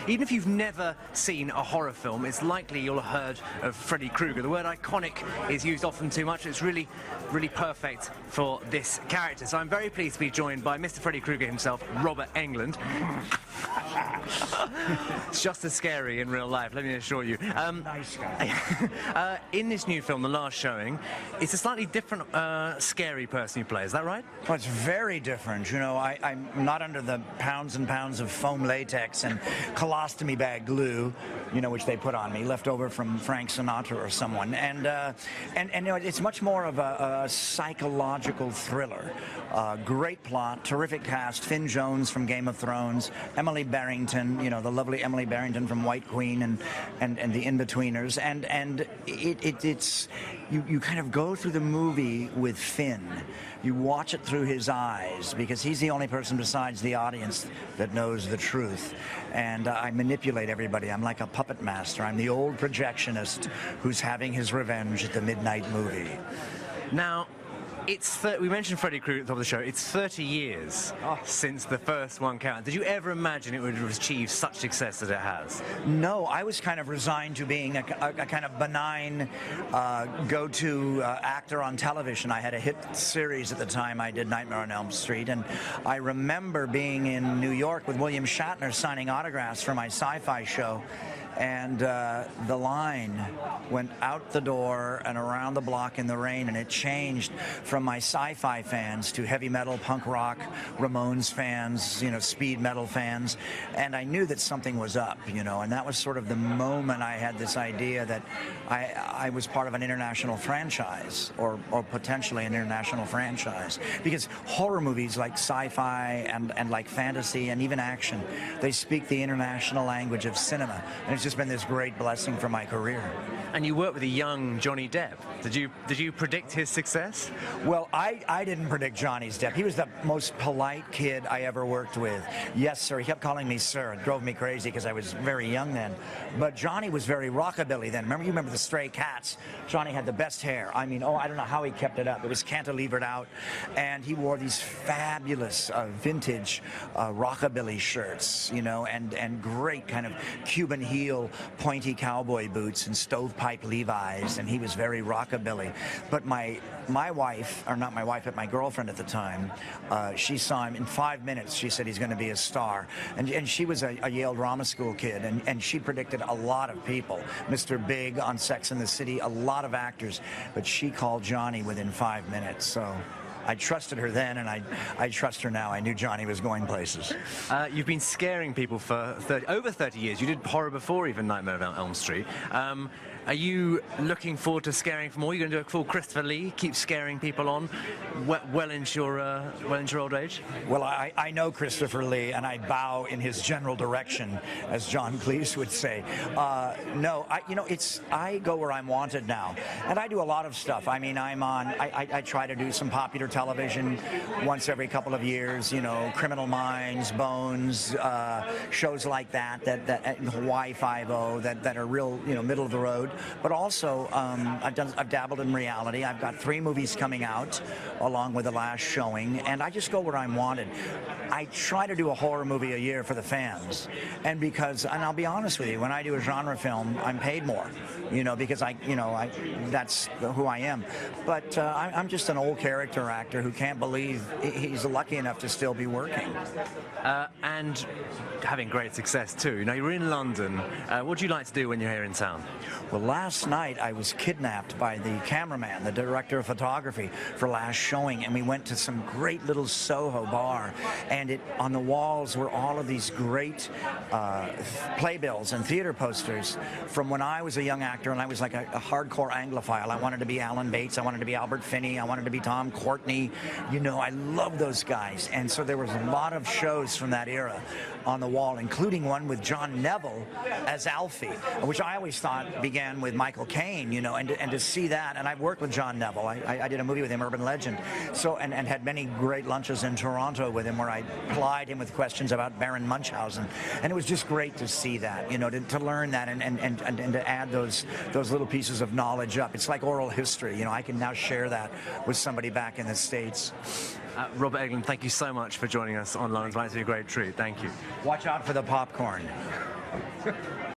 even if you've never seen a horror film, it's likely you'll have heard of Freddy Krueger. The word iconic is used often too much. It's really perfect for this character. So I'm very pleased to be joined by Mr. Freddy Krueger himself, Robert Englund. It's just as scary in real life, let me assure you. Nice guy. In this new film, The Last Showing, it's a slightly different, scary person you play, is that right? Well, it's very different. You know, I'm not under the pounds and pounds of foam latex and colostomy bag glue, you know, which they put on me, left over from Frank Sinatra or someone. And you know, it's much more of a psychological thriller. Great plot, terrific cast. Finn Jones from Game of Thrones, Emily Barrington, you know, the lovely Emily Barrington from White Queen and The In-Betweeners. And it's you kind of go through the movie with Finn. You watch it through his eyes because he's the only person besides the audience that knows the truth. And I manipulate everybody. I'm like a puppet master. I'm the old projectionist who's having his revenge at the midnight movie. Now, we mentioned Freddy Krueger at the top of the show. It's 30 years since the first one came out. Did you ever imagine it would have achieved such success as it has? No, I was kind of resigned to being a kind of benign go-to actor on television. I had a hit series at the time. I did Nightmare on Elm Street, and I remember being in New York with William Shatner signing autographs for my sci-fi show. And the line went out the door and around the block in the rain, and it changed from my sci-fi fans to heavy metal, punk rock, Ramones fans, you know, speed metal fans. And I knew that something was up, you know, and that was sort of the moment I had this idea that I was part of an international franchise, or potentially an international franchise. Because horror movies like sci-fi and like fantasy and even action, they speak the international language of cinema. And it's just been this great blessing for my career. And you worked with a young Johnny Depp. Did you predict his success? Well, I didn't predict Johnny's Depp. He was the most polite kid I ever worked with. Yes, sir. He kept calling me sir. It drove me crazy because I was very young then. But Johnny was very rockabilly then. You remember the Stray Cats? Johnny had the best hair. I mean, I don't know how he kept it up. It was cantilevered out. And he wore these fabulous vintage rockabilly shirts, you know, and great kind of Cuban heel, pointy cowboy boots and stovepipe Levi's, and he was very rockabilly. But my wife, or not my wife, but my girlfriend at the time, she saw him in 5 minutes. She said he's going to be a star. And she was a Yale drama school kid, and she predicted a lot of people. Mr. Big on Sex and the City, a lot of actors, but she called Johnny within 5 minutes. So I trusted her then, and I trust her now. I knew Johnny was going places. You've been scaring people for over 30 years. You did horror before even Nightmare on Elm Street. Are you looking forward to scaring for more? You're going to do a full Christopher Lee, keep scaring people on well into your old age? Well, I know Christopher Lee, and I bow in his general direction, as John Cleese would say. No, I go where I'm wanted now, and I do a lot of stuff. I mean, I try to do some popular television once every couple of years. You know, Criminal Minds, Bones, shows like that Hawaii Five-0 that are real, you know, middle of the road. But also, I've dabbled in reality. I've got 3 movies coming out, along with The Last Showing, and I just go where I'm wanted. I try to do a horror movie a year for the fans, and I'll be honest with you, when I do a genre film, I'm paid more, you know, because that's who I am. But I'm just an old character actor who can't believe he's lucky enough to still be working. And having great success too. Now, you're in London. What do you like to do when you're here in town? Well, last night I was kidnapped by the cameraman, the director of photography, for Last Showing, and we went to some great little Soho bar, and on the walls were all of these great playbills and theater posters from when I was a young actor, and I was like a hardcore Anglophile. I wanted to be Alan Bates, I wanted to be Albert Finney, I wanted to be Tom Courtenay. You know, I love those guys, and so there was a lot of shows from that era on the wall, including one with John Neville as Alfie, which I always thought began with Michael Caine, you know, and to see that, and I've worked with John Neville. I did a movie with him, Urban Legend, so and had many great lunches in Toronto with him where I plied him with questions about Baron Munchausen, and it was just great to see that, you know, to learn that and to add those little pieces of knowledge up. It's like oral history, you know. I can now share that with somebody back in the States. Robert Englund, thank you so much for joining us on London's Lights. It's been a great treat. Thank you. Watch out for the popcorn.